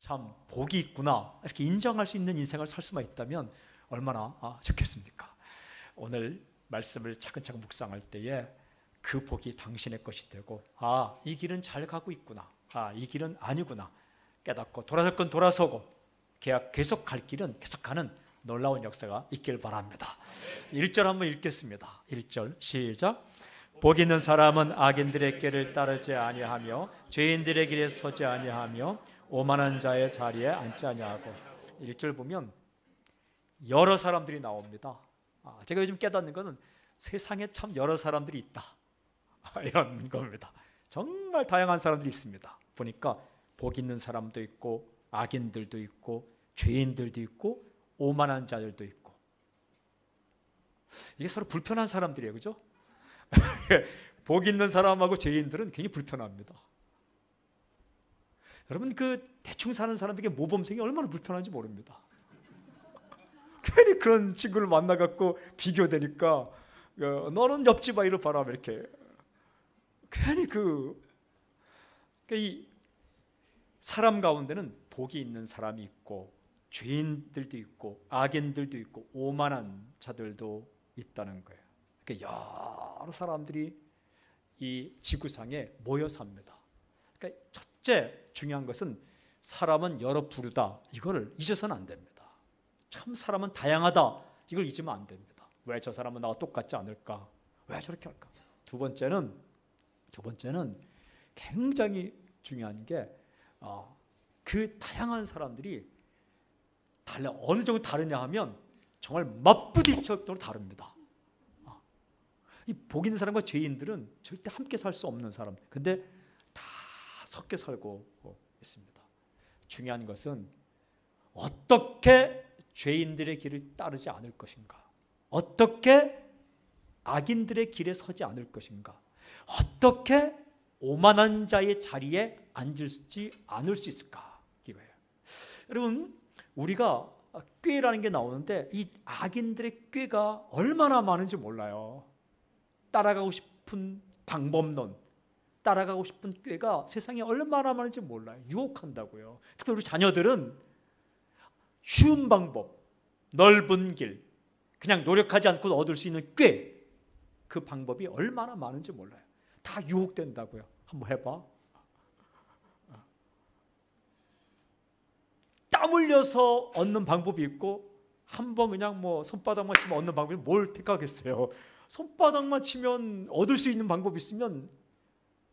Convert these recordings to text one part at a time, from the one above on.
참 복이 있구나 이렇게 인정할 수 있는 인생을 살 수만 있다면 얼마나 좋겠습니까? 오늘 말씀을 차근차근 묵상할 때에 그 복이 당신의 것이 되고, 이 길은 잘 가고 있구나, 이 길은 아니구나 깨닫고 돌아설 건 돌아서고 계속 갈 길은 계속 가는 놀라운 역사가 있길 바랍니다. 1절 한번 읽겠습니다. 1절 시작. 복 있는 사람은 악인들의 길을 따르지 아니하며 죄인들의 길에 서지 아니하며 오만한 자의 자리에 앉지 아니하고. 1절 보면 여러 사람들이 나옵니다. 제가 요즘 깨닫는 것은 세상에 참 여러 사람들이 있다, 이런 겁니다. 정말 다양한 사람들이 있습니다. 보니까 복 있는 사람도 있고 악인들도 있고 죄인들도 있고 오만한 자들도 있고. 이게 서로 불편한 사람들이에요, 그죠? 복 있는 사람하고 죄인들은 굉장히 불편합니다. 여러분, 그 대충 사는 사람에게 모범생이 얼마나 불편한지 모릅니다. 괜히 그런 친구를 만나갖고 비교되니까 너는 옆집 아이를 봐라 이렇게 괜히 이 사람 가운데는 복이 있는 사람이 있고 죄인들도 있고 악인들도 있고 오만한 자들도 있다는 거예요. 그러니까 여러 사람들이 이 지구상에 모여 삽니다. 그러니까 첫째 중요한 것은 사람은 여러 부류다, 이거를 잊어서는 안 됩니다. 참 사람은 다양하다, 이걸 잊으면 안 됩니다. 왜 저 사람은 나와 똑같지 않을까, 왜 저렇게 할까. 두 번째는 굉장히 중요한 게 그 다양한 사람들이 어느 정도 다르냐 하면 정말 맞부딪혀도록 다릅니다. 이 복 있는 사람과 죄인들은 절대 함께 살 수 없는 사람, 근데 다 섞여 살고 있습니다. 중요한 것은 어떻게 죄인들의 길을 따르지 않을 것인가, 어떻게 악인들의 길에 서지 않을 것인가, 어떻게 오만한 자의 자리에 앉을지 않을 수 있을까, 이거예요. 여러분, 우리가 꾀라는 게 나오는데 이 악인들의 꾀가 얼마나 많은지 몰라요. 따라가고 싶은 방법론, 따라가고 싶은 꾀가 세상에 얼마나 많은지 몰라요. 유혹한다고요. 특히 우리 자녀들은 쉬운 방법, 넓은 길, 그냥 노력하지 않고 얻을 수 있는 꾀, 그 방법이 얼마나 많은지 몰라요. 다 유혹된다고요. 한번 해봐. 땀 흘려서 얻는 방법이 있고 한번 그냥 손바닥만 치면 얻는 방법이 뭘 택하겠어요. 손바닥만 치면 얻을 수 있는 방법이 있으면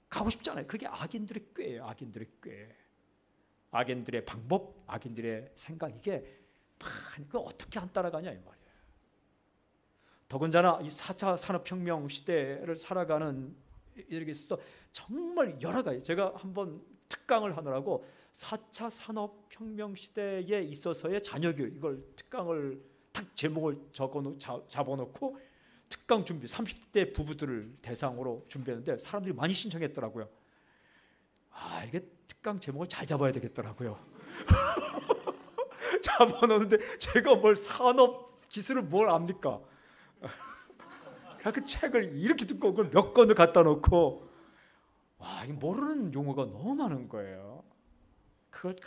가고 싶잖아요. 그게 악인들의 꾀예요. 악인들의 꾀, 악인들의 방법, 악인들의 생각, 이게 그거 어떻게 안 따라가냐 이 말이에요. 더군다나 이 4차 산업혁명 시대를 살아가는 이들에게 있어서 정말 여러 가지, 제가 한번 특강을 하느라고 4차 산업혁명 시대에 있어서의 자녀교육, 이걸 특강을 딱 제목을 잡아놓고 특강 준비, 30대 부부들을 대상으로 준비했는데 사람들이 많이 신청했더라고요. 이게 특강 제목을 잘 잡아야 되겠더라고요. 잡아놓는데 제가 뭘 산업 기술을 뭘 압니까? 그 책을 이렇게 두꺼운 걸 몇 권을 갖다 놓고 이게 모르는 용어가 너무 많은 거예요. 그걸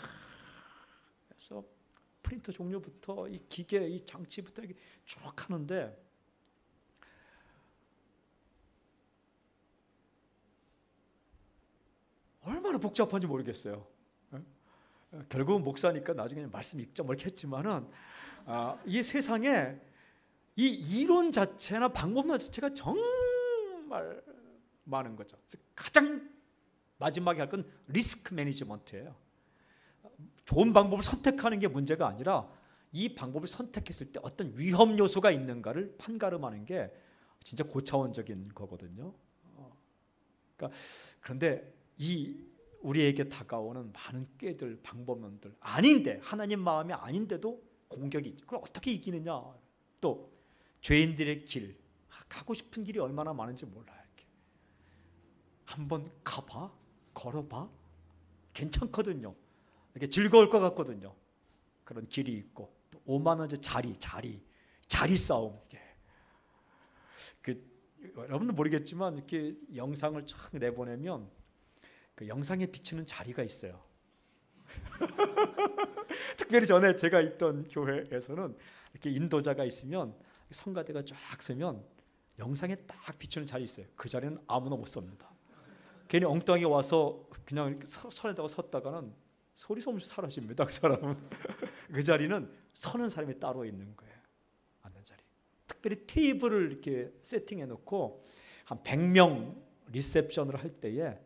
해서 프린터 종류부터 이 기계, 이 장치부터 이렇게 쭉 하는데 얼마나 복잡한지 모르겠어요. 결국은 목사니까 나중에 말씀 읽자 이렇게 했지만은 이 세상에 이 이론 자체나 방법론 자체가 정말 많은 거죠. 가장 마지막에 할 건 리스크 매니지먼트예요. 좋은 방법을 선택하는 게 문제가 아니라 이 방법을 선택했을 때 어떤 위험 요소가 있는가를 판가름하는 게 진짜 고차원적인 거거든요. 그런데 우리에게 다가오는 많은 꾀들, 방법론들, 아닌데, 하나님 마음이 아닌데도 공격이 있죠. 그걸 어떻게 이기느냐. 또 죄인들의 길, 가고 싶은 길이 얼마나 많은지 몰라요. 이렇게. 한번 가봐, 걸어봐, 괜찮거든요. 이렇게 즐거울 것 같거든요. 그런 길이 있고, 또 오만한 자리 싸움. 여러분도 모르겠지만 이렇게 영상을 쫙 내보내면 그 영상에 비치는 자리가 있어요. 특별히 전에 제가 있던 교회에서는 이렇게 인도자가 있으면 성가대가 쫙 서면 영상에 딱 비추는 자리 있어요. 그 자리는 아무나 못 섭니다. 괜히 엉뚱하게 와서 그냥 이렇게 손에다가 섰다가는 소리 소문없이 사라집니다. 그 사람은. 그 자리는 서는 사람이 따로 있는 거예요. 앉는 자리. 특별히 테이블을 이렇게 세팅해 놓고 한 100명 리셉션을 할 때에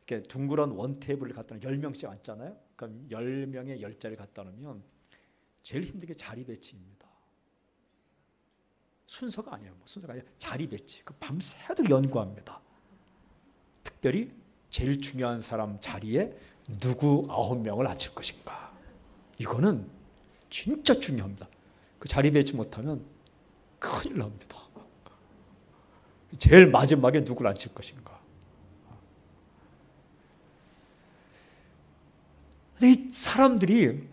이렇게 둥그런 원 테이블을 갖다 놓으면 10명씩 앉잖아요. 그럼 10명의 10자리 갖다 놓으면 제일 힘든 게 자리 배치입니다. 순서가 아니에요. 순서가 아니라 자리 배치. 그 밤새도록 연구합니다. 특별히 제일 중요한 사람 자리에 누구 9명을 앉힐 것인가. 이거는 진짜 중요합니다. 그 자리 배치 못하면 큰일 납니다. 제일 마지막에 누구를 앉힐 것인가. 이 사람들이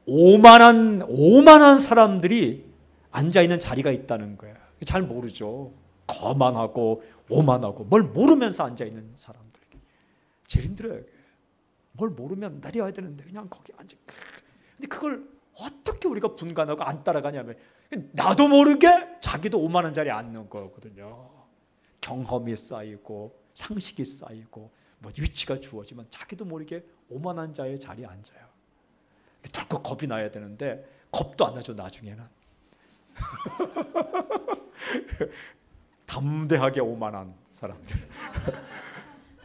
오만한 사람들이 앉아있는 자리가 있다는 거예요. 잘 모르죠. 거만하고 오만하고 뭘 모르면서 앉아있는 사람들 제일 힘들어요. 뭘 모르면 내려와야 되는데 그냥 거기 앉아. 근데 그걸 어떻게 우리가 분간하고 안 따라가냐면 나도 모르게 자기도 오만한 자리에 앉는 거거든요. 경험이 쌓이고 상식이 쌓이고 뭐 위치가 주어지면 자기도 모르게 오만한 자의 자리에 앉아요. 덜컥 겁이 나야 되는데 겁도 안 나죠. 나중에는 담대하게 오만한 사람들,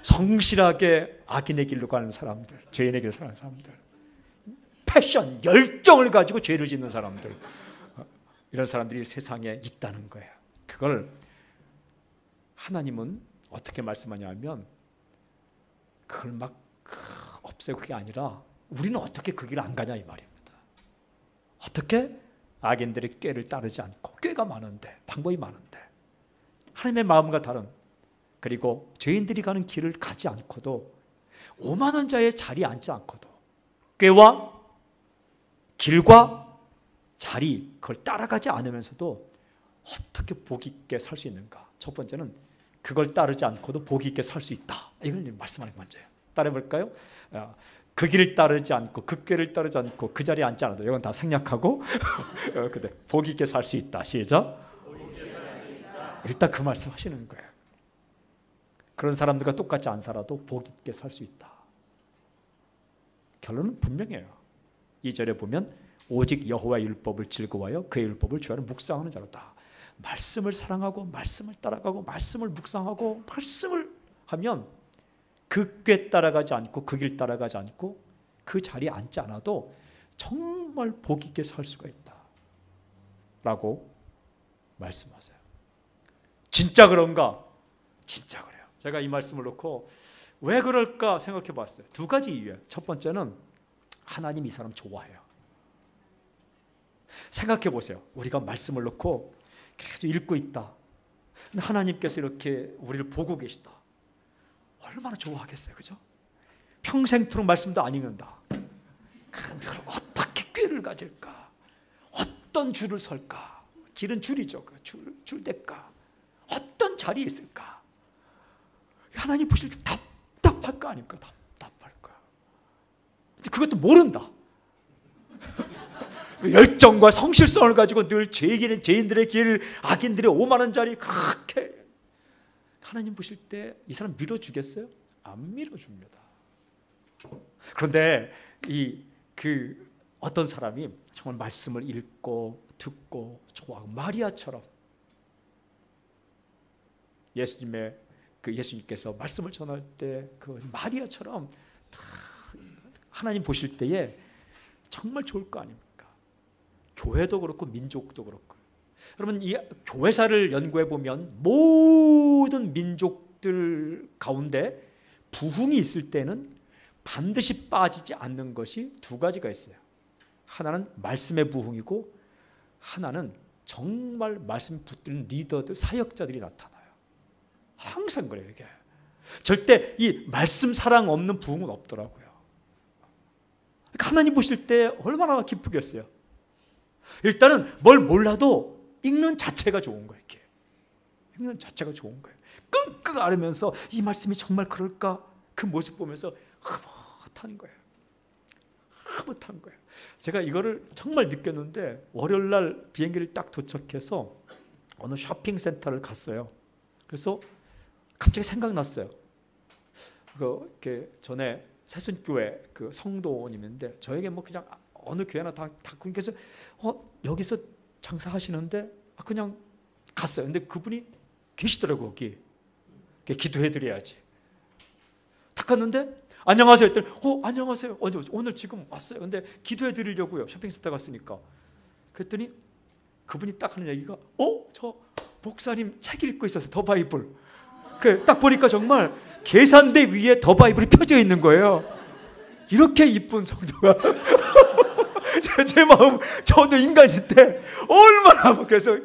성실하게 악인의 길로 가는 사람들, 죄인의 길로 사는 사람들, 패션, 열정을 가지고 죄를 짓는 사람들, 이런 사람들이 세상에 있다는 거예요. 그걸 하나님은 어떻게 말씀하냐면 그걸 막 없애고 그게 아니라 우리는 어떻게 그 길을 안 가냐 이 말입니다. 어떻게? 악인들의 꾀를 따르지 않고, 꾀가 많은데, 방법이 많은데 하나님의 마음과 다른, 그리고 죄인들이 가는 길을 가지 않고도, 오만한 자의 자리에 앉지 않고도 꾀와 길과 자리, 그걸 따라가지 않으면서도 어떻게 복 있게 살 수 있는가. 첫 번째는 그걸 따르지 않고도 복 있게 살 수 있다. 이걸 말씀하는 게 먼저예요. 따라해볼까요? 그 길을 따르지 않고, 그 꾀를 따르지 않고, 그 자리에 앉지 않아도, 이건 다 생략하고 근데 복 있게 살 수 있다. 시작. 일단 그 말씀 하시는 거예요. 그런 사람들과 똑같이 안 살아도 복 있게 살 수 있다. 결론은 분명해요. 2절에 보면 오직 여호와의 율법을 즐거워하여 그의 율법을 주야로 묵상하는 자로다. 말씀을 사랑하고 말씀을 따라가고 말씀을 묵상하고 말씀을 하면 그 꾀 따라가지 않고 그 길 따라가지 않고 그 자리에 앉지 않아도 정말 복 있게 살 수가 있다 라고 말씀하세요. 진짜 그런가? 진짜 그래요. 제가 이 말씀을 놓고 왜 그럴까 생각해 봤어요. 두 가지 이유예요. 첫 번째는 하나님 이 사람 좋아해요. 생각해 보세요. 우리가 말씀을 놓고 계속 읽고 있다. 근데 하나님께서 이렇게 우리를 보고 계시다. 얼마나 좋아하겠어요. 그죠? 평생토록 말씀도 안 읽는다. 그런데 어떻게 꾀를 가질까? 어떤 줄을 설까? 길은 줄이죠. 그 줄 댈까? 어떤 자리에 있을까? 하나님 보실 때 답답할 거 아닙니까? 답답할 거야. 그것도 모른다. 열정과 성실성을 가지고 늘 죄인들의 길, 악인들의 오만한 자리 그렇게 하나님 보실 때 이 사람 밀어주겠어요? 안 밀어줍니다. 그런데 어떤 사람이 정말 말씀을 읽고 듣고 좋아하고 마리아처럼 예수님께서 말씀을 전할 때 그 마리아처럼 하나님 보실 때에 정말 좋을 거 아닙니까? 교회도 그렇고 민족도 그렇고. 여러분 이 교회사를 연구해 보면 모든 민족들 가운데 부흥이 있을 때는 반드시 빠지지 않는 것이 두 가지가 있어요. 하나는 말씀의 부흥이고 하나는 정말 말씀 붙드는 리더들, 사역자들이 나타나요. 항상 그래요. 이게 절대 이 말씀 사랑 없는 부흥은 없더라고요. 하나님 보실 때 얼마나 기쁘겠어요. 일단은 뭘 몰라도 읽는 자체가 좋은 거예요. 이렇게. 읽는 자체가 좋은 거예요. 끙끙 앓으면서 이 말씀이 정말 그럴까? 그 모습 보면서 흐뭇하는 거예요. 흐뭇한 거예요. 제가 이거를 정말 느꼈는데 월요일 날 비행기를 딱 도착해서 어느 쇼핑센터를 갔어요. 그래서 갑자기 생각났어요. 이렇게 전에 새순교회 그 성도님인데 저에게 뭐 그냥 어느 교회나 다 그래서 여기서 장사하시는데 그냥 갔어요. 근데 그분이 계시더라고요. 거기 기도해드려야지. 딱 갔는데 안녕하세요 했더니 안녕하세요. 오늘 지금 왔어요. 근데 기도해드리려고요. 쇼핑센터 갔으니까. 그랬더니 그분이 딱 하는 얘기가 저 목사님 책 읽고 있어서 더 바이블. 그래, 딱 보니까 정말 계산대 위에 더 바이블이 펴져 있는 거예요. 이렇게 이쁜 성도가 제 마음, 저도 인간인데 얼마나 그래서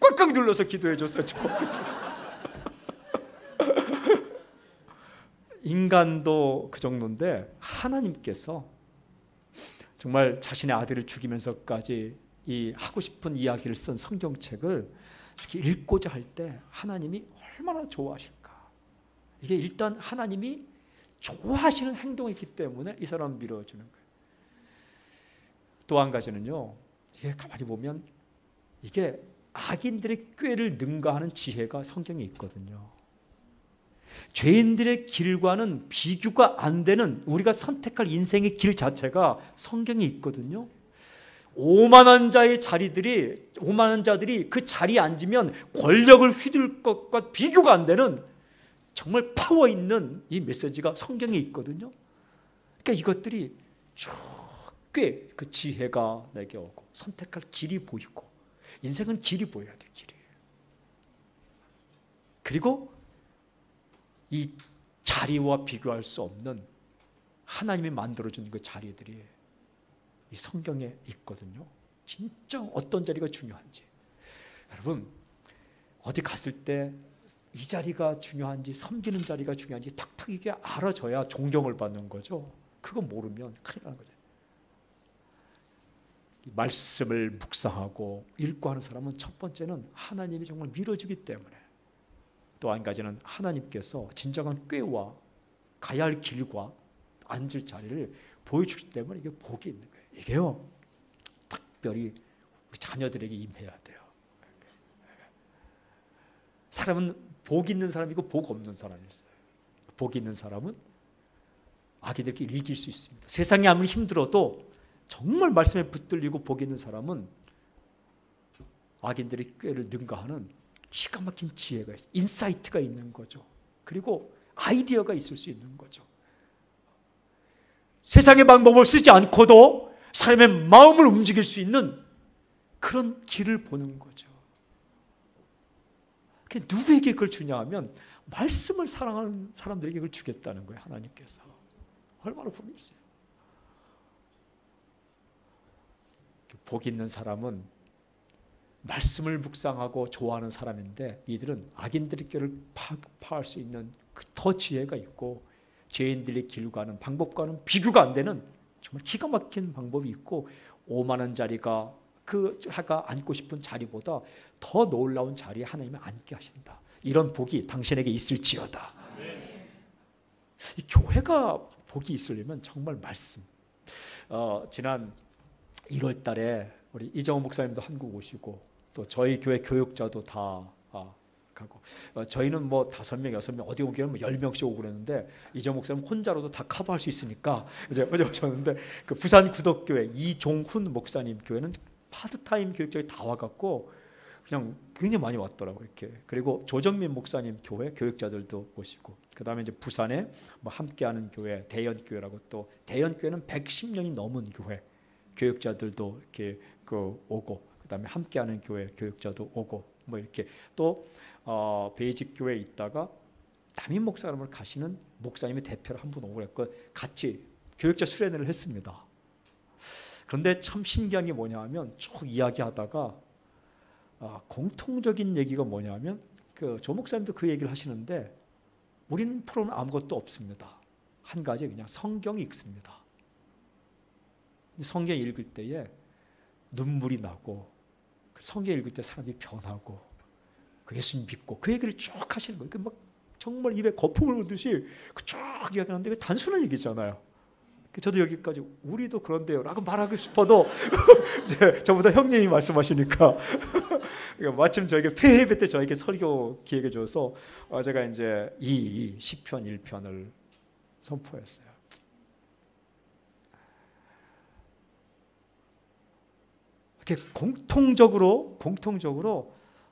꽉꽉 눌러서 기도해 줬어요. 인간도 그 정도인데 하나님께서 정말 자신의 아들을 죽이면서까지 이 하고 싶은 이야기를 쓴 성경책을 이렇게 읽고자 할 때 하나님이 얼마나 좋아하실까. 이게 일단 하나님이 좋아하시는 행동이기 때문에 이 사람을 밀어주는 거예요. 또 한 가지는요, 이게 가만히 보면 이게 악인들의 꾀를 능가하는 지혜가 성경에 있거든요. 죄인들의 길과는 비교가 안 되는 우리가 선택할 인생의 길 자체가 성경에 있거든요. 오만한 자들이 그 자리에 앉으면 권력을 휘둘 것과 비교가 안 되는 정말 파워 있는 이 메시지가 성경에 있거든요. 그러니까 이것들이 꽤 그 지혜가 내게 오고 선택할 길이 보이고 인생은 길이 보여야 돼. 길이. 그리고 이 자리와 비교할 수 없는 하나님이 만들어준 그 자리들이 이 성경에 있거든요. 진짜 어떤 자리가 중요한지. 여러분 어디 갔을 때 이 자리가 중요한지 섬기는 자리가 중요한지 탁탁 이게 알아져야 존경을 받는 거죠. 그거 모르면 큰일 나는 거죠. 말씀을 묵상하고 읽고 하는 사람은 첫 번째는 하나님이 정말 밀어주기 때문에, 또 한 가지는 하나님께서 진정한 꾀와 가야 할 길과 앉을 자리를 보여주기 때문에 이게 복이 있는 거예요. 이게요 특별히 우리 자녀들에게 임해야 돼요. 사람은 복 있는 사람이고 복 없는 사람이 있어요. 복 있는 사람은 아기들끼리 이길 수 있습니다. 세상이 아무리 힘들어도 정말 말씀에 붙들리고 복 있는 사람은 악인들의 꾀를 능가하는 기가 막힌 지혜가 있어요. 인사이트가 있는 거죠. 그리고 아이디어가 있을 수 있는 거죠. 세상의 방법을 쓰지 않고도 사람의 마음을 움직일 수 있는 그런 길을 보는 거죠. 누구에게 그걸 주냐 하면 말씀을 사랑하는 사람들에게 그걸 주겠다는 거예요. 하나님께서. 얼마나 복이 있어요. 복 있는 사람은 말씀을 묵상하고 좋아하는 사람인데, 이들은 악인들의 길을 파할 수 있는 더 지혜가 있고 죄인들의 길과는 방법과는 비교가 안 되는 정말 기가 막힌 방법이 있고, 오만한 자리가 그 자가 앉고 싶은 자리보다 더 놀라운 자리에 하나님이 앉게 하신다. 이런 복이 당신에게 있을지어다. 이 교회가 복이 있으려면 정말 말씀. 지난 1월 달에 우리 이정호 목사님도 한국 오시고 또 저희 교회 교육자도 다 가고, 저희는 뭐 5명, 6명 어디 오기는 뭐 10명씩 오고 그랬는데 이정호 목사님 혼자로도 다 커버할 수 있으니까 이제 어제 오셨는데, 그 부산 구덕교회 이종훈 목사님 교회는 파트타임 교육자들이 다 와갖고 그냥 굉장히 많이 왔더라고요. 이렇게. 그리고 조정민 목사님 교회 교육자들도 오시고, 그 다음에 이제 부산에 뭐 함께하는 교회 대연교회라고, 또 대연교회는 110년이 넘은 교회 교육자들도 이렇게 오고, 그 다음에 함께하는 교회 교육자도 오고, 뭐 이렇게 또 베이직 교회에 있다가 담임 목사님을 가시는 목사님이 대표로 한 분 오고 그랬고 같이 교육자 수련회를 했습니다. 그런데 참 신기한 게 뭐냐 하면 쭉 이야기하다가 공통적인 얘기가 뭐냐 하면 조 목사님도 그 얘기를 하시는데, 우리는 프로는 아무것도 없습니다. 한 가지 그냥 성경 읽습니다. 성경 읽을 때에 눈물이 나고, 성경 읽을 때 사람이 변하고, 예수님 믿고, 그 얘기를 쭉 하시는 거예요. 막 정말 입에 거품을 묻듯이 쭉 이야기하는데 단순한 얘기잖아요. 저도 여기까지 우리도 그런데요 라고 말하고 싶어도 저보다 형님이 말씀하시니까 마침 저에게 폐회배 때 저에게 설교 기획해 줘서 제가 이제 이 시편 1편을 선포했어요. 이렇게 공통적으로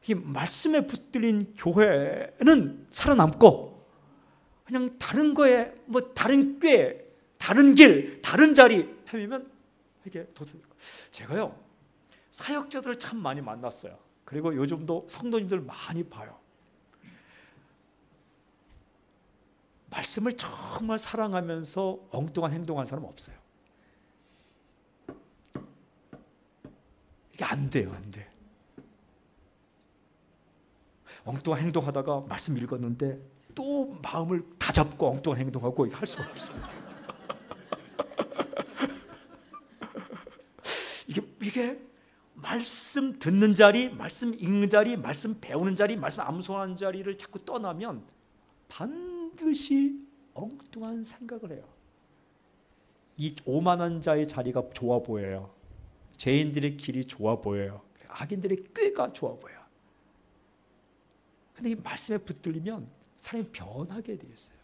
이 말씀에 붙들린 교회는 살아남고 그냥 다른 거에 뭐 다른 꾀, 다른 길, 다른 자리 헤매면 이게 도둑. 제가요 사역자들을 참 많이 만났어요. 그리고 요즘도 성도님들 많이 봐요. 말씀을 정말 사랑하면서 엉뚱한 행동하는 사람 없어요. 이게 안 돼요, 안 돼. 엉뚱한 행동하다가 말씀 읽었는데 또 마음을 다 잡고 엉뚱한 행동하고 할 수가 없어요. 이게 말씀 듣는 자리, 말씀 읽는 자리, 말씀 배우는 자리, 말씀 암송하는 자리를 자꾸 떠나면 반드시 엉뚱한 생각을 해요. 이 오만한 자의 자리가 좋아 보여요. 죄인들의 길이 좋아 보여요. 악인들의 꾀가 좋아 보여요. 근데 이 말씀에 붙들리면 사람이 변하게 되어 있어요.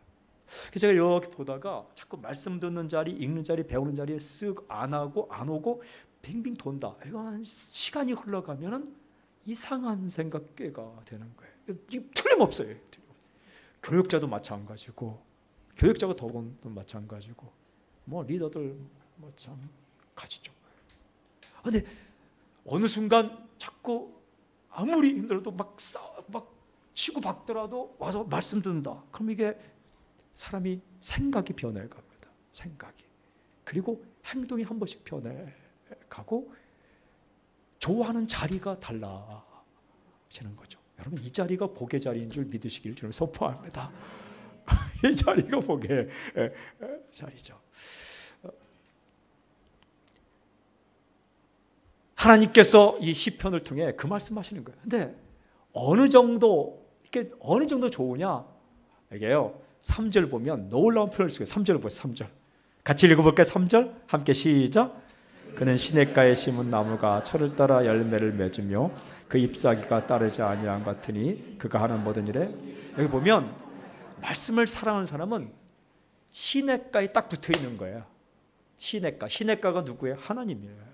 그래서 제가 이렇게 보다가 자꾸 말씀 듣는 자리, 읽는 자리, 배우는 자리에 쓱 안 하고 안 오고 빙빙 돈다. 이건 시간이 흘러가면 이상한 생각 꾀가 되는 거예요. 이게 틀림없어요. 교육자도 마찬가지고, 교육자가 더군 마찬가지고, 뭐 리더들 뭐 참 가지죠. 근데 어느 순간 자꾸 아무리 힘들어도 막 치고 박더라도 와서 말씀 듣는다. 그럼 이게 사람이 생각이 변해갑니다. 생각이. 그리고 행동이 한 번씩 변해가고 좋아하는 자리가 달라지는 거죠. 여러분 이 자리가 복의 자리인 줄 믿으시길 저는 선포합니다. 이 자리가 복의 자리죠. 하나님께서 이 시편을 통해 그 말씀하시는 거예요. 근데 어느 정도 좋으냐? 이게요. 3절 보면 놀라운 표현을 쓰고 3절 보세요. 3절. 같이 읽어볼까요? 3절 함께 시작. 그는 시냇가에 심은 나무가 철을 따라 열매를 맺으며 그 잎사귀가 따르지 아니한 같으니 그가 하는 모든 일에. 여기 보면 말씀을 사랑하는 사람은 시냇가에 딱 붙어 있는 거예요. 시냇가가 누구예요? 하나님이에요.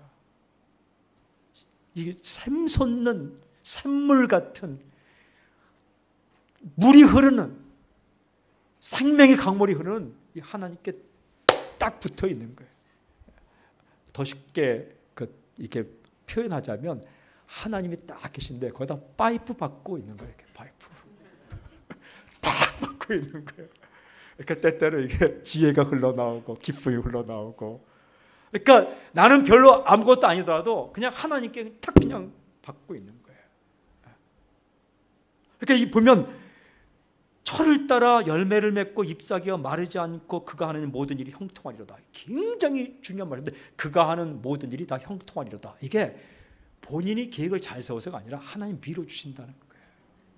이게 샘솟는 샘물 같은 물이 흐르는 생명의 강물이 흐르는 이 하나님께 딱 붙어 있는 거예요. 더 쉽게 이렇게 표현하자면 하나님이 딱 계신데 거기다 파이프 받고 있는 거예요. 이렇게 파이프 딱 받고 있는 거예요. 그러니까 때때로 이게 지혜가 흘러나오고 기쁨이 흘러나오고. 그러니까 나는 별로 아무것도 아니더라도 그냥 하나님께 딱 그냥 받고 있는 거예요. 그러니까 이 보면 철을 따라 열매를 맺고 잎사귀가 마르지 않고 그가 하는 모든 일이 형통하리로다. 굉장히 중요한 말인데 그가 하는 모든 일이 다 형통하리로다. 이게 본인이 계획을 잘 세워서가 아니라 하나님 밀어주신다는 거예요.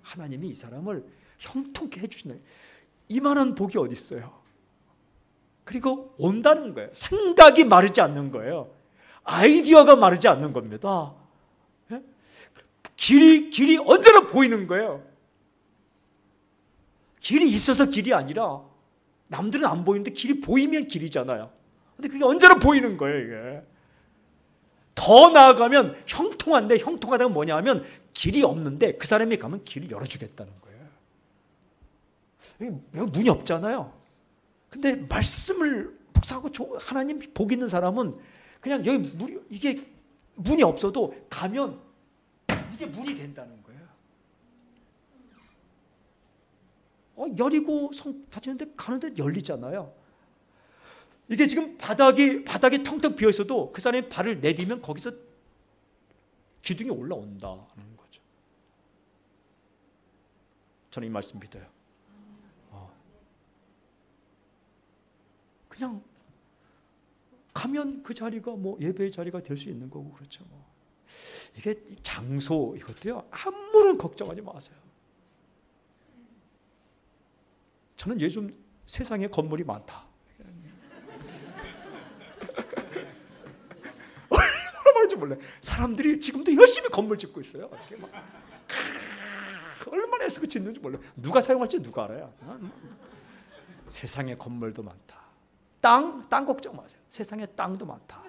하나님이 이 사람을 형통케 해주신다. 이만한 복이 어디 있어요? 그리고 온다는 거예요. 생각이 마르지 않는 거예요. 아이디어가 마르지 않는 겁니다. 길이 언제나 보이는 거예요. 길이 있어서 길이 아니라 남들은 안 보이는데 길이 보이면 길이잖아요. 근데 그게 언제나 보이는 거예요. 이게 더 나아가면 형통한데 형통하다가 뭐냐 하면 길이 없는데 그 사람이 가면 길을 열어주겠다는 거예요. 여기 문이 없잖아요. 근데 말씀을 묵상하고 하나님 복 있는 사람은 그냥 여기 이게 문이 없어도 가면 이게 문이 된다는 거예요. 여리고 성 닫히는데 가는데 열리잖아요. 이게 지금 바닥이 텅텅 비어 있어도 그 사람이 발을 내디면 거기서 기둥이 올라온다는 거죠. 저는 이 말씀 믿어요. 그냥 가면 그 자리가 뭐 예배의 자리가 될 수 있는 거고 그렇죠. 이게 장소 이것도요 아무런 걱정하지 마세요. 저는 요즘 세상에 건물이 많다. 사용할지 몰라요. 사람들이 지금도 열심히 건물 짓고 있어요. 이렇게 막 얼마나 애쓰고 짓는지 몰라요. 누가 사용할지 누가 알아요. 세상에 건물도 많다. 땅 걱정 마세요. 세상에 땅도 많다.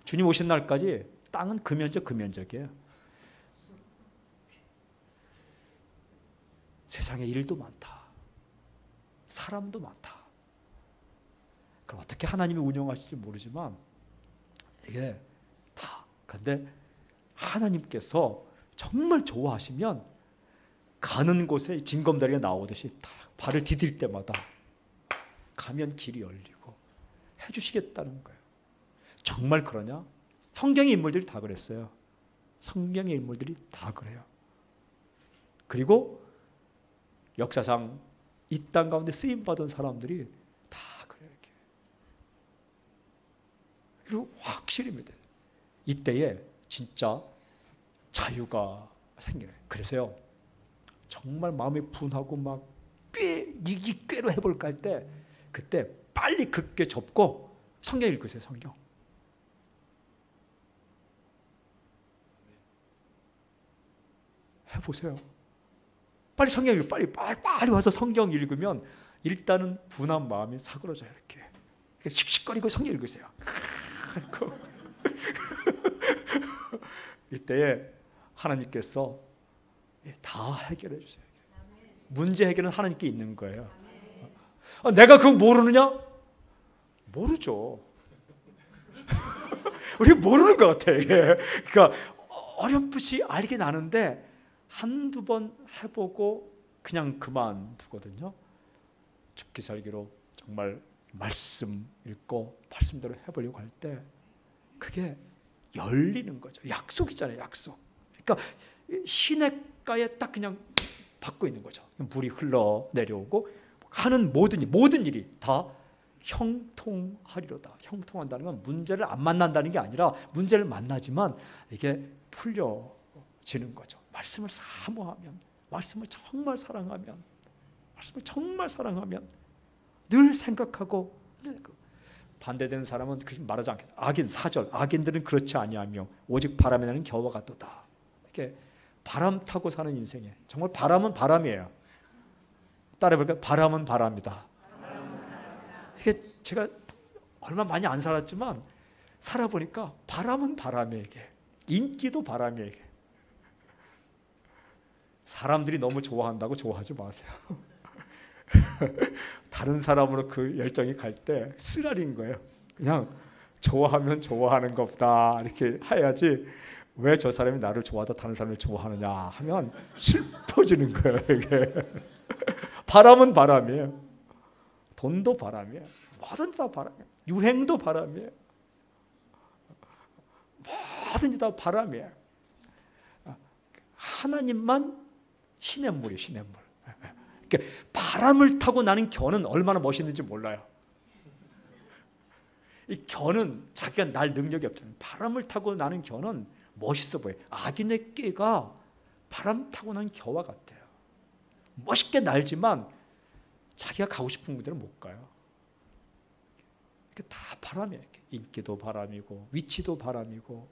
주님 오신 날까지 땅은 금연적이에요. 세상에 일도 많다. 사람도 많다. 그럼 어떻게 하나님이 운영하실지 모르지만 이게 다, 그런데 하나님께서 정말 좋아하시면 가는 곳에 징검다리가 나오듯이 딱 발을 디딜 때마다 가면 길이 열리고 해주시겠다는 거예요. 정말 그러냐? 성경의 인물들이 다 그랬어요. 성경의 인물들이 다 그래요. 그리고 역사상 이 땅 가운데 쓰임받은 사람들이 다 그래요. 이렇게. 그리고 확실히 믿어요. 이때에 진짜 자유가 생기네. 그래서요, 정말 마음이 분하고 막 이 꾀로 해볼까 할 때 그때 빨리 굳게 접고 성경 읽으세요. 성경. 해보세요. 빨리 성경 읽고 빨리 와서 성경 읽으면 일단은 분한 마음이 사그러져요. 이렇게 씩씩거리고 성경 읽으세요. 이때에 하나님께서 다 해결해 주세요. 문제 해결은 하나님께 있는 거예요. 내가 그거 모르느냐? 모르죠. 우리 모르는 것 같아. 그러니까 어렴풋이 알긴 아는데 한두 번 해보고 그냥 그만두거든요. 죽기 살기로 정말 말씀 읽고 말씀대로 해보려고 할 때 그게 열리는 거죠. 약속이잖아요. 약속. 그러니까 시냇가에 딱 그냥 받고 있는 거죠. 물이 흘러 내려오고 하는 모든 일이 다 형통하리로다. 형통한다는 건 문제를 안 만난다는 게 아니라 문제를 만나지만 이게 풀려지는 거죠. 말씀을 사모하면, 말씀을 정말 사랑하면, 말씀을 정말 사랑하면 늘 생각하고. 반대되는 사람은 그렇게 말하지 않겠다. 악인 4절. 악인들은 그렇지 아니하며 오직 바람에 나는 겨와 같도다. 이렇게 바람 타고 사는 인생에 정말 바람은 바람이에요. 따라해볼까요? 바람은 바람이다. 이게 제가 얼마 많이 안 살았지만 살아보니까 바람은 바람이에요. 이게 인기도 바람이에요. 이게. 사람들이 너무 좋아한다고 좋아하지 마세요. 다른 사람으로 그 열정이 갈 때 쓰라린 거예요. 그냥 좋아하면 좋아하는 것보다 이렇게 해야지 왜 저 사람이 나를 좋아하다 다른 사람을 좋아하느냐 하면 슬퍼지는 거예요. 이게 바람은 바람이에요. 돈도 바람이에요. 뭐든 다 바람이에요. 유행도 바람이에요. 뭐든지 다 바람이에요. 하나님만 시냇물이에요. 시냇물. 그러니까 바람을 타고 나는 겨는 얼마나 멋있는지 몰라요. 이 겨는 자기가 날 능력이 없잖아요. 바람을 타고 나는 겨는 멋있어 보여요. 악인의 꾀가 바람 타고 나는 겨와 같아요. 멋있게 날지만 자기가 가고 싶은 곳에는 못 가요. 다 바람이에요. 인기도 바람이고 위치도 바람이고.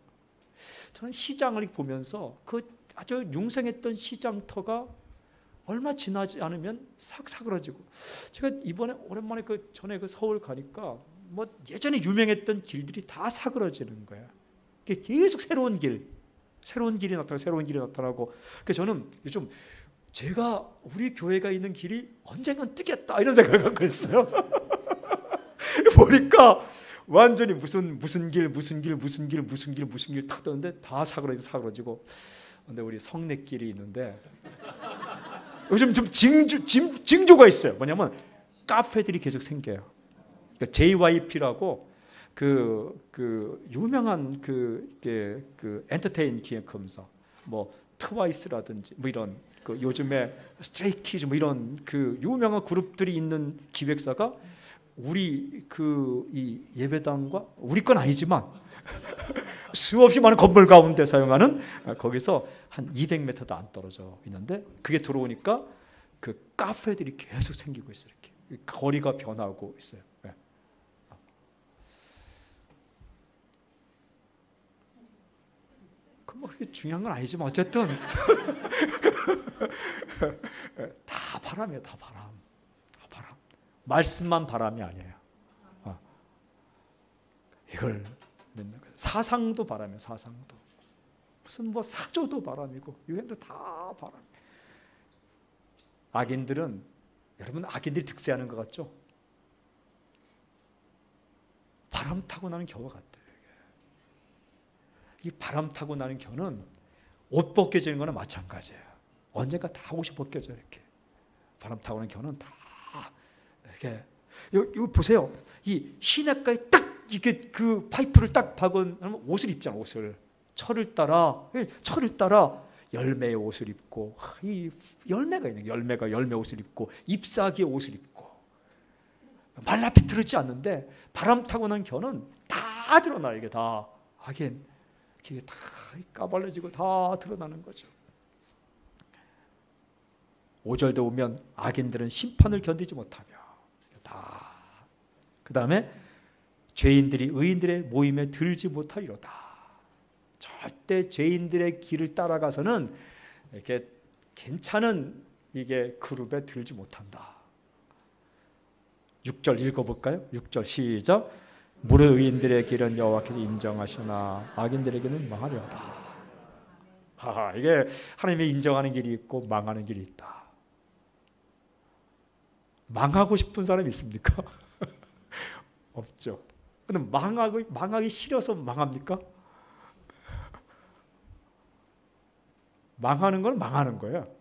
저는 시장을 보면서 그 아주 융성했던 시장터가 얼마 지나지 않으면 싹 사그러지고. 제가 이번에 오랜만에 전에 서울 가니까 뭐 예전에 유명했던 길들이 다 사그러지는 거예요. 계속 새로운 길이 나타나고. 그래서 저는 요즘 제가 우리 교회가 있는 길이 언젠간 뜨겠다 이런 생각을 갖고 있어요. 보니까 완전히 무슨 길 타던데 다 사그러지고. 근데 우리 성내길이 있는데 요즘 좀 징조가 있어요. 뭐냐면 카페들이 계속 생겨요. 그러니까 JYP라고 그 유명한 그 엔터테인 기획하면서 뭐 트와이스라든지 뭐 이런 그 요즘에 스트레이키즈 뭐 이런 그 유명한 그룹들이 있는 기획사가 우리 이 예배당과 우리 건 아니지만 수없이 많은 건물 가운데 사용하는 거기서 한 200m도 안 떨어져 있는데 그게 들어오니까 그 카페들이 계속 생기고 있어요. 이렇게 거리가 변하고 있어요. 네. 뭐 그렇게 중요한 건 아니지만 어쨌든 다 바람이에요. 다 바람. 다 바람. 말씀만 바람이 아니에요. 이걸 믿는 거예요. 사상도 바람이에요. 사상도. 무슨 뭐 사조도 바람이고 유행도 다 바람. 악인들은, 여러분 악인들이 득세하는 것 같죠? 바람 타고 나는 겨와 같대요. 이 바람 타고 나는 겨는 옷 벗겨지는 거나 마찬가지예요. 언젠가 다 옷이 벗겨져. 이렇게 바람 타고 나는 겨는 다 이렇게. 이거 보세요. 이 시냇가에 딱 이렇게 그 파이프를 딱 박은 옷을 입잖아. 옷을 철을 따라 열매의 옷을 입고, 이 열매가 있는 열매가 열매 옷을 입고 잎사귀의 옷을 입고 말라 비틀어지지 않는데 바람 타고 난 겨는 다 드러나. 이게 다 하긴 이게 다 까발려지고 다 드러나는 거죠. 5절도 오면 악인들은 심판을 견디지 못하며 다. 그 다음에 죄인들이 의인들의 모임에 들지 못하리로다. 절대 죄인들의 길을 따라가서는 이렇게 괜찮은 이게 그룹에 들지 못한다. 6절 읽어볼까요? 6절 시작. 무릇 의인들의 길은 여호와께서 인정하시나 악인들에게는 망하려다. 이게 하나님이 인정하는 길이 있고 망하는 길이 있다. 망하고 싶은 사람이 있습니까? 없죠. 근데 망하기 싫어서 망합니까? 망하는 건 망하는 거예요.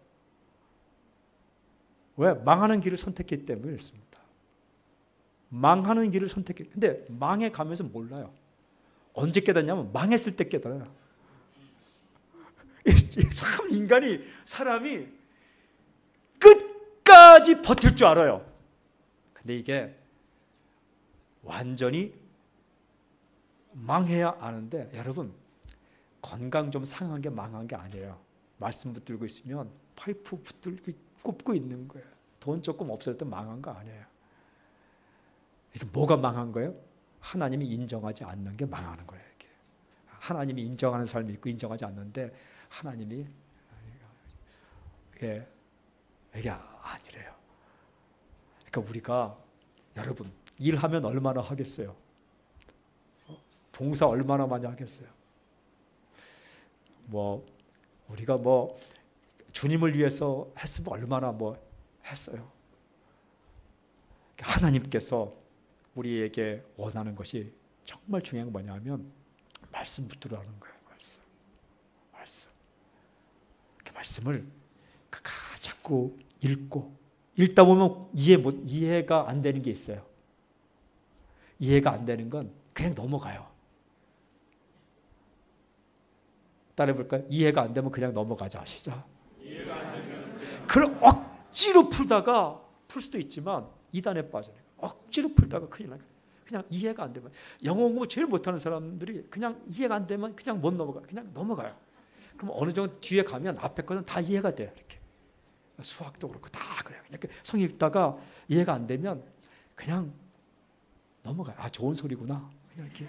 왜? 망하는 길을 선택했기 때문에 그렇습니다. 망하는 길을 선택했기. 근데 망해 가면서 몰라요. 언제 깨닫냐면 망했을 때 깨달아요. 참 사람이 끝까지 버틸 줄 알아요. 근데 이게 완전히 망해야 아는데, 여러분 건강 좀 상한 게 망한 게 아니에요. 말씀 붙들고 있으면 파이프 붙들고 꼽고 있는 거예요. 돈 조금 없어졌던 망한 거 아니에요. 이게 뭐가 망한 거예요? 하나님이 인정하지 않는 게 망하는 거예요. 이게. 하나님이 인정하는 삶이 있고 인정하지 않는데 하나님이 이게 아니래요. 그러니까 우리가, 여러분 일하면 얼마나 하겠어요? 봉사 얼마나 많이 하겠어요? 우리가 주님을 위해서 했으면 얼마나 했어요. 하나님께서 우리에게 원하는 것이 정말 중요한 건 뭐냐면 말씀 붙들으라는 거예요. 말씀. 그 말씀을 자꾸 읽다 보면 이해가 안 되는 게 있어요. 이해가 안 되는 건 그냥 넘어가요. 따라해볼까요? 이해가 안 되면 그냥 넘어가자. 시작. 그걸 억지로 풀다가 풀 수도 있지만 이단에 빠져요. 억지로 풀다가 큰일 나요. 그냥 이해가 안 되면, 영어 공부 제일 못하는 사람들이 그냥 이해가 안 되면 그냥 못 넘어가요. 그냥 넘어가요. 그럼 어느 정도 뒤에 가면 앞에 거는 다 이해가 돼요. 이렇게 수학도 그렇고 다 그래요. 이렇게 성 읽다가 이해가 안 되면 그냥 넘어가요. 좋은 소리구나. 그냥 이렇게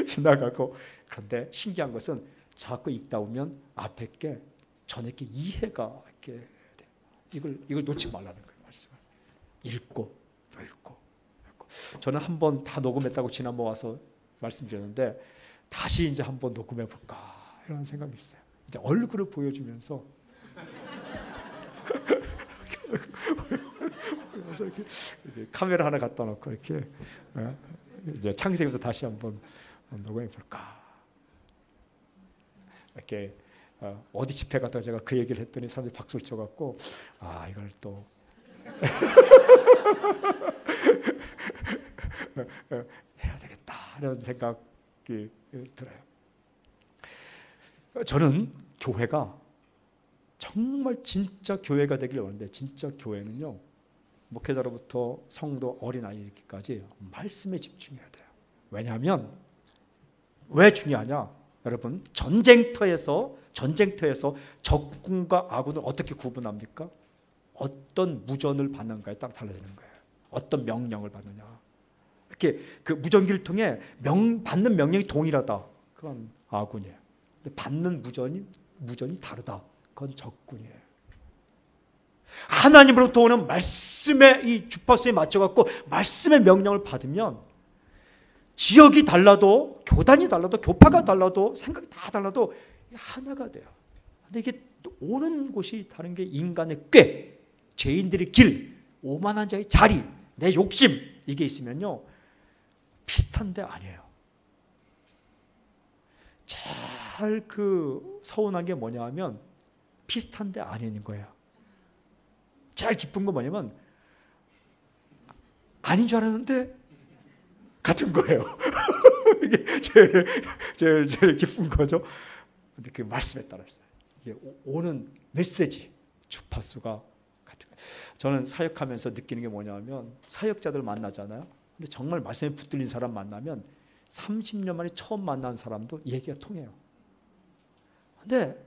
지나가고. 그런데 신기한 것은 자꾸 읽다 보면 앞에 게 전에 게 이해가 이렇게 돼요. 이걸 놓지 말라는 거예요. 말씀을 읽고 또 읽고. 저는 한번 다 녹음했다고 지난번 와서 말씀드렸는데 다시 이제 한번 녹음해 볼까 이런 생각이 있어요. 이제 얼굴을 보여주면서 이렇게 카메라 하나 갖다 놓고 이렇게 이제 창세기부터 다시 한번 녹음해 볼까. 이렇게 어디 집회 갔다가 제가 그 얘기를 했더니 사람들이 박수를 쳐갖고 이걸 또 해야 되겠다 이런 생각이 들어요. 저는 교회가 정말 진짜 교회가 되길 원하는데, 진짜 교회는요, 목회자로부터 성도 어린아이까지 말씀에 집중해야 돼요. 왜냐하면 왜 중요하냐? 여러분, 전쟁터에서 적군과 아군을 어떻게 구분합니까? 어떤 무전을 받는가에 따라 달라지는 거예요. 어떤 명령을 받느냐. 이렇게 그 무전기를 통해 받는 명령이 동일하다. 그건 아군이에요. 근데 받는 무전이 다르다. 그건 적군이에요. 하나님으로부터 오는 말씀의 이 주파수에 맞춰갖고 말씀의 명령을 받으면 지역이 달라도, 교단이 달라도, 교파가 달라도, 생각이 다 달라도 하나가 돼요. 근데 이게 오는 곳이 다른 게 인간의 꾀, 죄인들의 길, 오만한 자의 자리, 내 욕심, 이게 있으면요 비슷한데 아니에요. 제일 서운한 게 뭐냐 하면 비슷한데 아닌 거예요. 제일 기쁜 건 뭐냐면 아닌 줄 알았는데 같은 거예요. 이게 제일 기쁜 거죠. 근데 그 말씀에 따라서 이게 오는 메시지 주파수가 같은 거예요. 저는 사역하면서 느끼는 게 뭐냐면 사역자들 만나잖아요. 근데 정말 말씀에 붙들린 사람 만나면 30년 만에 처음 만난 사람도 얘기가 통해요. 근데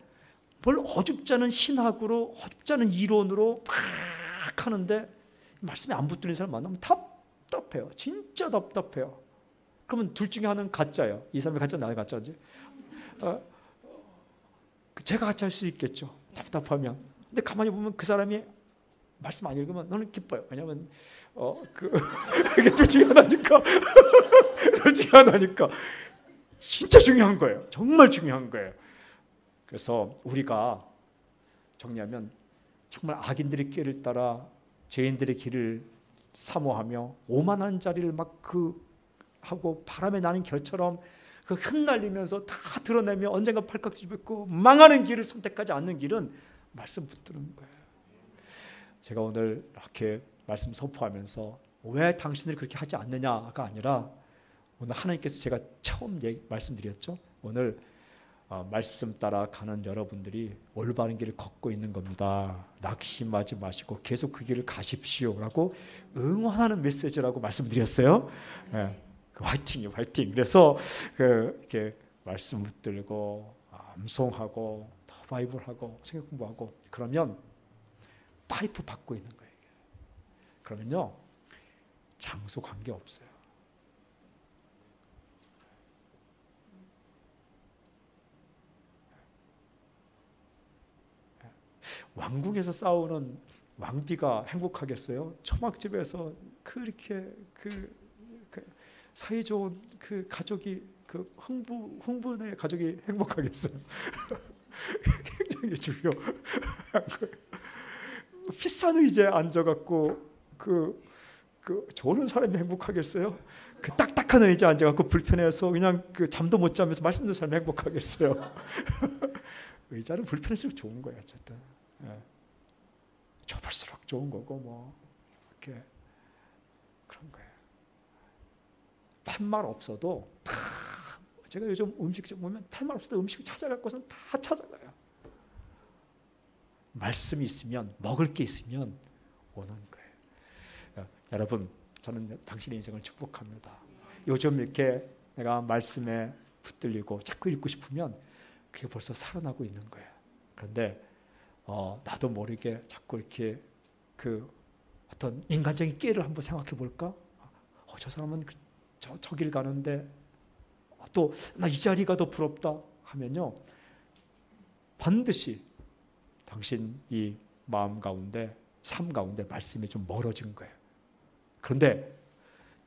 뭘 어줍지 않은 신학으로, 어줍지 않은 이론으로 막 하는데 말씀에 안 붙들린 사람 만나면 답답해요. 진짜 답답해요. 그러면 둘 중에 하나는 가짜예요. 이 사람이 가짜, 나가 가짜지. 제가 가짜일 수 있겠죠. 답답하면. 근데 가만히 보면 그 사람이 말씀 안 읽으면 너는 기뻐요. 왜냐하면 이게 둘 중에 하나니까. 둘 중에 하나니까. 진짜 중요한 거예요. 정말 중요한 거예요. 그래서 우리가 정리하면 정말 악인들의 길을 따라 죄인들의 길을 사모하며 오만한 자리를 막 하고 바람에 나는 겨처럼 흩날리면서 다 드러내며 언젠가 팔깍 뒤집고 망하는 길을 선택하지 않는 길은 말씀 붙드는 거예요. 제가 오늘 이렇게 말씀 선포하면서 왜 당신들이 그렇게 하지 않느냐가 아니라 오늘 하나님께서 제가 처음 말씀드렸죠. 오늘 말씀 따라 가는 여러분들이 올바른 길을 걷고 있는 겁니다. 낙심하지 마시고 계속 그 길을 가십시오라고 응원하는 메시지라고 말씀드렸어요. 네. 화이팅이요, 화이팅. 그래서 이렇게 말씀 붙들고 암송하고 더 바이블하고 성경 공부하고 그러면 파이프 받고 있는 거예요. 그러면요 장소 관계 없어요. 왕궁에서 싸우는 왕비가 행복하겠어요? 초막집에서 그렇게 사이 좋은 가족이 흥분의 가족이 행복하겠어요? 굉장히 중요한 거예요. 비싼 의자에 앉아갖고 좋은 사람이 행복하겠어요? 딱딱한 의자에 앉아갖고 불편해서 그냥 잠도 못 자면서 말씀 듣는 사람이 행복하겠어요? 의자는 불편할수록 좋은 거예요. 어쨌든 좁을수록 좋은 거고 이렇게 그런 거예요. 팻말 없어도 다 제가 요즘 음식점 보면 팻말 없어도 음식을 찾아갖고서는 다 찾아가요. 말씀이 있으면 먹을 게 있으면 오는 거예요. 여러분 저는 당신의 인생을 축복합니다. 요즘 이렇게 내가 말씀에 붙들리고 자꾸 읽고 싶으면 그게 벌써 살아나고 있는 거예요. 그런데 나도 모르게 자꾸 이렇게 어떤 인간적인 깨를 한번 생각해 볼까? 저 사람은 저 길 가는데 또 나 이 자리가 더 부럽다 하면요 반드시 당신 이 마음 가운데 삶 가운데 말씀이 좀 멀어진 거예요. 그런데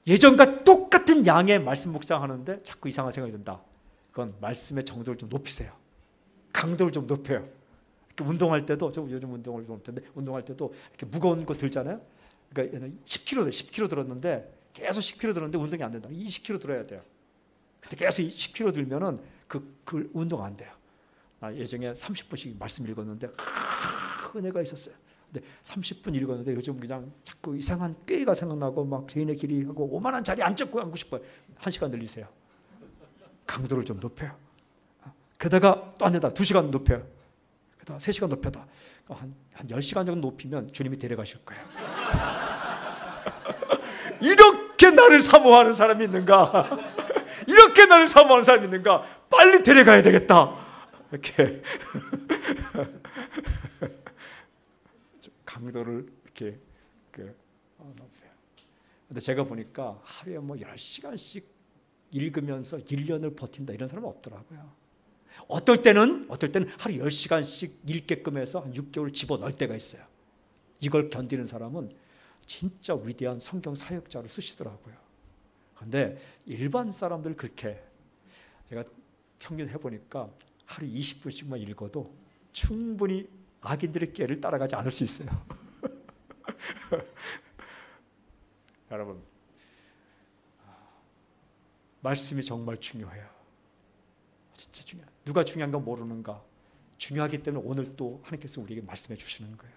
예전과 똑같은 양의 말씀 묵상하는데 자꾸 이상한 생각이 든다. 그건 말씀의 정도를 좀 높이세요. 강도를 좀 높여요. 이렇게 운동할 때도 저 요즘 운동을 좀 할 텐데 운동할 때도 이렇게 무거운 거 들잖아요. 그러니까 10kg 들었는데 계속 10kg 들었는데 운동이 안 된다. 20kg 들어야 돼요. 근데 계속 10kg 들면은 그 운동 안 돼요. 나 예전에 30분씩 말씀 읽었는데 은혜가 있었어요. 근데 30분 읽었는데 요즘 그냥 자꾸 이상한 꾀가 생각나고 막 죄인의 길이 하고 오만한 자리 앉고 싶어요. 1시간 늘리세요. 강도를 좀 높여요. 그러다가 또 안 된다. 2시간 높여요. 그러다가 3시간 높여다. 한 10시간 정도 높이면 주님이 데려가실 거예요. 이렇게 나를 사모하는 사람이 있는가? 이렇게 나를 사모하는 사람이 있는가? 빨리 데려가야 되겠다. 이렇게 강도를 이렇게 높여요. 근데 제가 보니까 하루에 10시간씩 읽으면서 1년을 버틴다 이런 사람은 없더라고요. 어떨 때는 하루 10시간씩 읽게끔 해서 한 6개월 집어넣을 때가 있어요. 이걸 견디는 사람은 진짜 위대한 성경 사역자로 쓰시더라고요. 그런데 일반 사람들 그렇게 제가 평균 해보니까 하루 20분씩만 읽어도 충분히 악인들의 길을 따라가지 않을 수 있어요. 여러분, 말씀이 정말 중요해요. 진짜 중요해요. 누가 중요한 건 모르는가? 중요하기 때문에 오늘 또 하나님께서 우리에게 말씀해 주시는 거예요.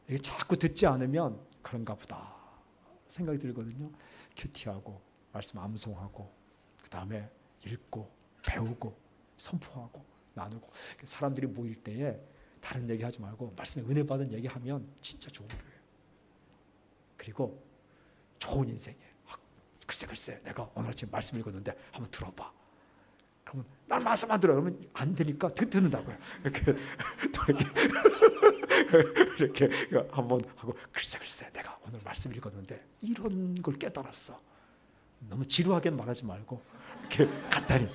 이게 자꾸 듣지 않으면 그런가 보다 생각이 들거든요. 큐티하고 말씀 암송하고 그 다음에 읽고 배우고 선포하고 나누고 사람들이 모일 때에 다른 얘기하지 말고 말씀에 은혜 받은 얘기하면 진짜 좋은 거예요. 그리고 좋은 인생이에요. 글쎄 내가 오늘 아침 말씀 읽었는데 한번 들어봐. 그러면 난 말씀 안 들어. 그러면 안 되니까 듣는다고요. 이렇게 한번 하고 글쎄 내가 오늘 말씀 읽었는데 이런 걸 깨달았어. 너무 지루하게 말하지 말고 이렇게 간단히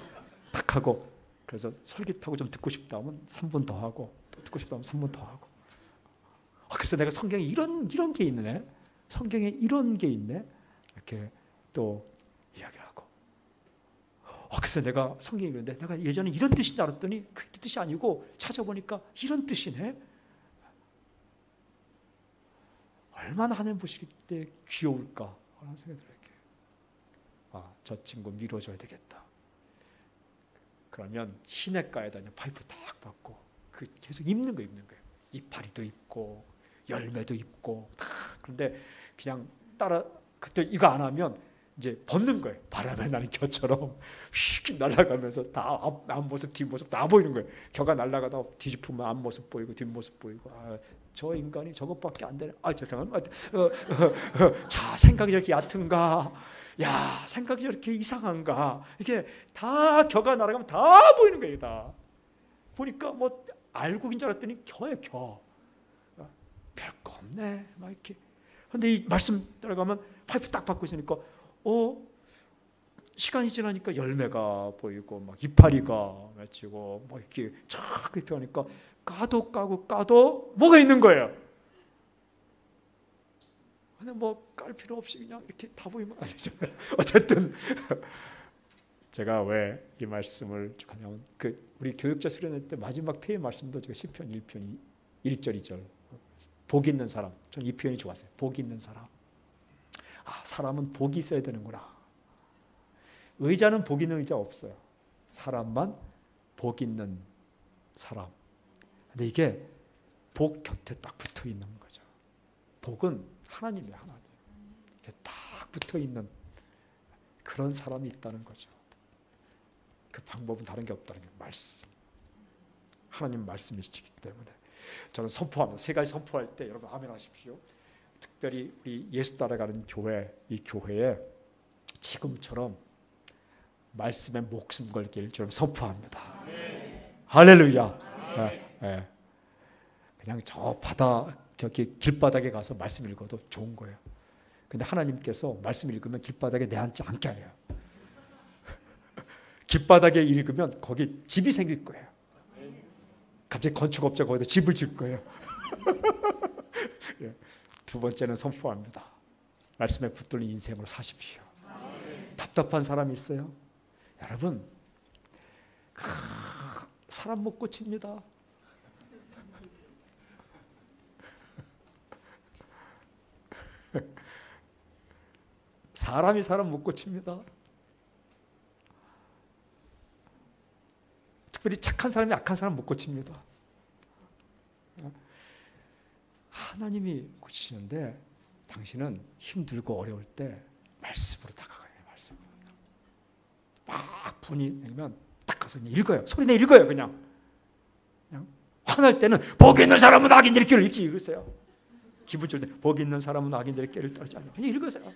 딱 하고 그래서 솔깃하고 좀 듣고 싶다 하면 3분 더 하고 또 듣고 싶다 하면 3분 더 하고 그래서 내가 성경에 이런 게 있네. 성경에 이런 게 있네. 이렇게 또 이야기를 하고 그래서 내가 성경에 읽는데 내가 예전에 이런 뜻인 줄 알았더니 그 뜻이 아니고 찾아보니까 이런 뜻이네. 얼마나 하나님 보실 때 귀여울까 하는 생각이 들어요. 저 친구 밀어줘야 되겠다. 그러면 시냇가에다 파이프 딱 받고 계속 입는 거예요. 이파리도 입고 열매도 입고 그런데 그냥 따라 그때 이거 안 하면 이제 벗는 거예요. 바람에 나는 겨처럼 휙 날아가면서 다 앞모습 뒷모습 다 보이는 거예요. 겨가 날아가다 뒤집으면 앞모습 보이고 뒷모습 보이고 저 인간이 저것밖에 안 되네. 죄송합니다. 자, 생각이 저렇게 얕은가? 야, 생각이 저렇게 이상한가? 이게 다 겨가 날아가면 다 보이는 거예요. 다 보니까 뭐 알곡인 줄 알았더니 겨예요. 겨. 별거 없네. 막 이렇게. 근데 이 말씀 따라가면 파이프 딱 받고 있으니까 시간이 지나니까 열매가 보이고 막 이파리가 맺히고 뭐 이렇게 쫙 이렇게 하니까 까도 뭐가 있는 거예요. 근데 뭐 깔 필요 없이 그냥 이렇게 다 보이면 안 되잖아요. 어쨌든 제가 왜 이 말씀을 하냐면 우리 교육자 수련회 때 마지막 폐의 말씀도 제가 시편 1편 1절 2절 복 있는 사람. 저는 이 표현이 좋았어요. 복 있는 사람. 사람은 복이 있어야 되는구나. 의자는 복 있는 의자 없어요. 사람만 복 있는 사람. 근데 이게 복 곁에 딱 붙어 있는 거죠. 복은 하나님이에요. 하나님. 이렇게 딱 붙어 있는 그런 사람이 있다는 거죠. 그 방법은 다른 게 없다는 게 말씀. 하나님 말씀이시기 때문에 저는 선포하면 세 가지 선포할 때 여러분 아멘 하십시오. 특별히 우리 예수 따라가는 교회, 이 교회에 지금처럼 말씀에 목숨 걸기를 좀 선포합니다. 할렐루야. 그냥 저기 길바닥에 가서 말씀 읽어도 좋은 거예요. 근데 하나님께서 말씀 읽으면 길바닥에 내앉지 않게 해요. 길바닥에 읽으면 거기 집이 생길 거예요. 갑자기 건축업자 거기다 집을 질 거예요. 두 번째는 선포합니다. 말씀에 붙들린 인생으로 사십시오. 답답한 사람이 있어요? 여러분, 사람 못 고칩니다. 사람이 사람 못 고칩니다. 특별히 착한 사람이 악한 사람 못 고칩니다. 하나님이 고치시는데 당신은 힘들고 어려울 때 말씀으로 다가가요. 말씀으로. 막 분이 내면 딱 가서 그냥 읽어요. 소리내 읽어요. 그냥 화날 때는 복 있는 사람은 악인들의 길을 읽지 읽으세요. 기분 좋을 때 복 있는 사람은 악인들의 길을 따르지 않냐. 그냥 읽으세요.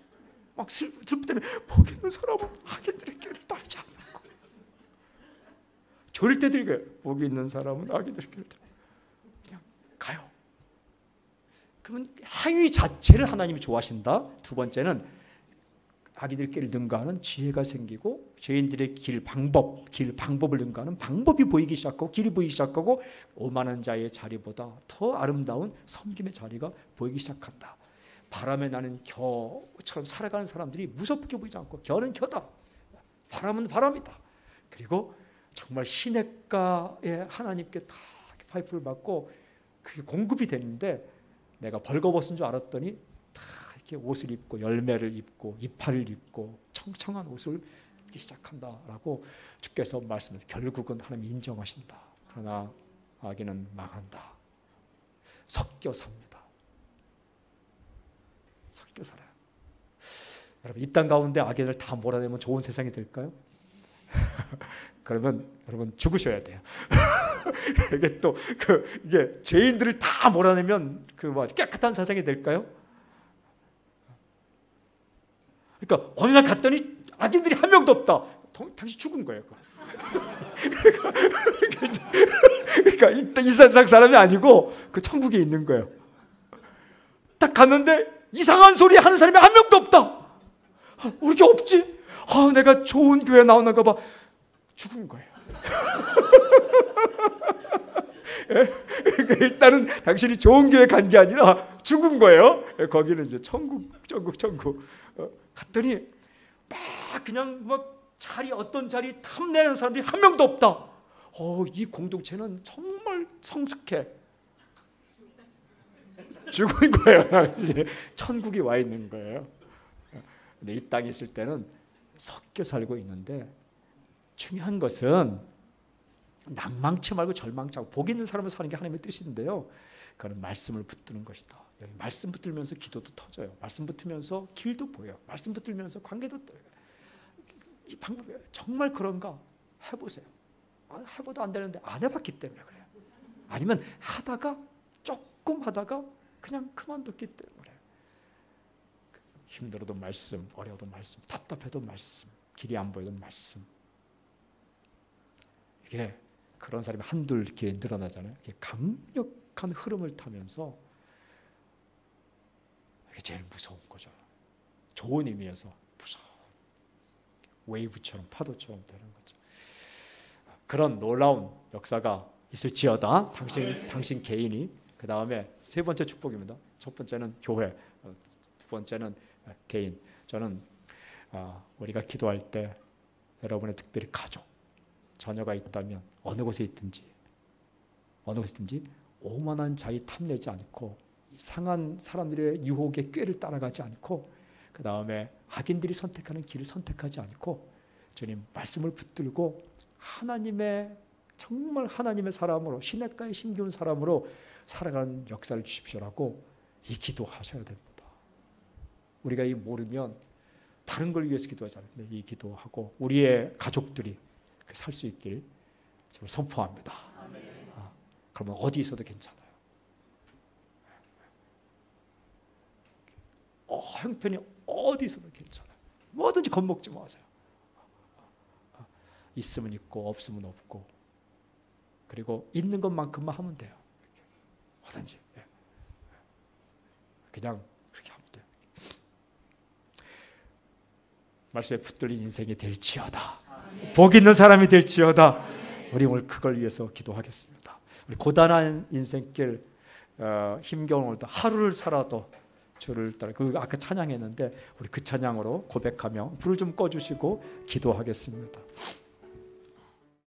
막 슬플 때는 복 있는 사람은 악인들의 길을 따르지 않냐고. 졸릴 때도 읽어요. 복 있는 사람은 악인들의 길을 따르지 않냐고. 그냥 가요. 그러면 행위 자체를 하나님이 좋아하신다. 두 번째는 악인들의 길을 능가하는 지혜가 생기고 죄인들의 방법을 능가하는 방법이 보이기 시작하고 길이 보이기 시작하고 오만한 자의 자리보다 더 아름다운 섬김의 자리가 보이기 시작한다. 바람에 나는 겨처럼 살아가는 사람들이 무섭게 보이지 않고 겨는 겨다. 바람은 바람이다. 그리고 정말 시냇가에 하나님께 다 파이프를 받고 그게 공급이 되는데 내가 벌거벗은 줄 알았더니 다 이렇게 옷을 입고 열매를 입고 이파리를 입고 청청한 옷을 입기 시작한다라고 주께서 말씀하세요. 결국은 하나님이 인정하신다. 그러나 악인은 망한다. 섞여 삽니다. 섞여 살아요. 여러분 이 땅 가운데 악인을 다 몰아내면 좋은 세상이 될까요? 그러면 여러분 죽으셔야 돼요. 이게 또 이게 죄인들을 다 몰아내면 깨끗한 세상이 될까요? 그러니까 어느 날 갔더니 악인들이 한 명도 없다. 당신 죽은 거예요. 그러니까 이 세상 사람이 아니고 그 천국에 있는 거예요. 딱 갔는데 이상한 소리 하는 사람이 한 명도 없다. 왜 이렇게 없지? 내가 좋은 교회 나오는가 봐. 죽은 거예요. 일단은 당신이 좋은 교회 간 게 아니라 죽은 거예요. 거기는 이제 천국. 갔더니 막 그냥 자리 어떤 자리 탐내는 사람들이 한 명도 없다. 이 공동체는 정말 성숙해. 죽은 거예요. 천국에 와 있는 거예요. 근데 이 땅에 있을 때는 섞여 살고 있는데 중요한 것은 낭망치 말고 절망치 말고 복 있는 사람을 사는 게 하나님의 뜻인데요. 그건 말씀을 붙드는 것이다. 여기 말씀 붙들면서 기도도 터져요. 말씀 붙으면서 길도 보여요. 말씀 붙들면서 관계도 떠요. 이 방법이 정말 그런가? 해보세요. 해봐도 안 되는데 안 해봤기 때문에 그래요. 아니면 하다가 조금 하다가 그냥 그만뒀기 때문에 그래요. 힘들어도 말씀, 어려워도 말씀, 답답해도 말씀, 길이 안 보여도 말씀. 이게 그런 사람이 한둘 이렇게 늘어나잖아요. 이게 강력한 흐름을 타면서 이게 제일 무서운 거죠. 좋은 의미에서 무서운 웨이브처럼 파도처럼 되는 거죠. 그런 놀라운 역사가 있을지어다. 당신 개인이. 그 다음에 세 번째 축복입니다. 첫 번째는 교회, 두 번째는 개인. 저는 우리가 기도할 때 여러분의 특별히 가족, 자녀가 있다면 어느 곳에 있든지 오만한 자의 탐내지 않고 이상한 사람들의 유혹의 꾀를 따라가지 않고 그 다음에 악인들이 선택하는 길을 선택하지 않고 주님 말씀을 붙들고 정말 하나님의 사람으로 시냇가에 심기운 사람으로 살아가는 역사를 주십시오라고 이 기도하셔야 됩니다. 우리가 이 모르면 다른 걸 위해서 기도하잖아요. 이 기도하고 우리의 가족들이 살 수 있길 선포합니다. 그러면 어디 있어도 괜찮아요. 형편이 어디 있어도 괜찮아요. 뭐든지 겁먹지 마세요. 있으면 있고 없으면 없고 그리고 있는 것만큼만 하면 돼요. 뭐든지 그냥 그렇게 하면 돼요. 말씀에 붙들린 인생이 될지어다. 복 있는 사람이 될지어다. 우리 오늘 그걸 위해서 기도하겠습니다. 우리 고단한 인생길 힘겨운 오늘도 하루를 살아도 주를 따라 아까 찬양했는데 우리 그 찬양으로 고백하며 불을 좀 꺼주시고 기도하겠습니다.